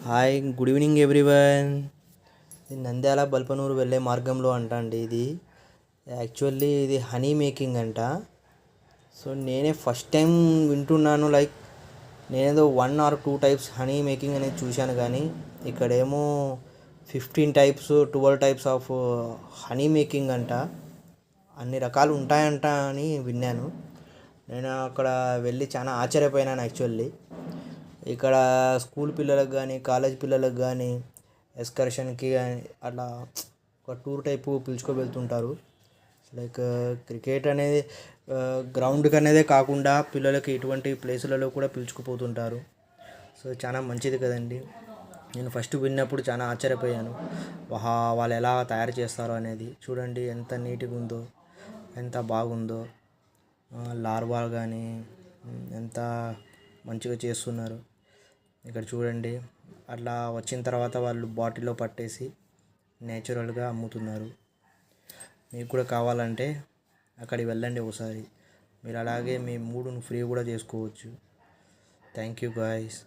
Hi good evening everyone. ఇది నంద్యాల బల్పనూరు వెళ్ళే మార్గంలో అంట అండి. ఇది యాక్చువల్లీ ఇది హనీ మేకింగ్ అంట. సో నేనే ఫస్ట్ టైం వింటున్నాను. లైక్ నేనేదో 1 or 2 టైప్స్ హనీ మేకింగ్ అనేది చూశాను, కానీ ఇక్కడేమో 15 types 12 types of honey making అంట. అన్ని రకాలు ఉంటాయంట అని విన్నాను. నేను అక్కడ వెళ్ళి చాలా ఆశ్చర్యపోయినాను యాక్చువల్లీ. ఇక్కడ స్కూల్ పిల్లలకు కానీ కాలేజ్ పిల్లలకు కానీ ఎక్స్కర్షన్కి అట్లా ఒక టూర్ టైపు పిలుచుకోబెళ్తుంటారు. లైక్ క్రికెట్ అనేది గ్రౌండ్కి అనేదే కాకుండా పిల్లలకి ఎటువంటి ప్లేసులలో కూడా పిలుచుకుపోతుంటారు. సో చాలా మంచిది కదండి. నేను ఫస్ట్ విన్నప్పుడు చాలా ఆశ్చర్యపోయాను. వాళ్ళు ఎలా తయారు చేస్తారో అనేది. చూడండి ఎంత నీట్గా ఉందో, ఎంత బాగుందో. లార్వా కానీ ఎంత మంచిగా చేస్తున్నారు. ఇక్కడ చూడండి, అట్లా వచ్చిన తర్వాత వాళ్ళు బాటిల్లో పట్టేసి నేచురల్గా అమ్ముతున్నారు. మీకు కూడా కావాలంటే అక్కడికి వెళ్ళండి ఒకసారి. మీరు అలాగే మీ మూడును ఫ్రీ కూడా చేసుకోవచ్చు. Thank you guys.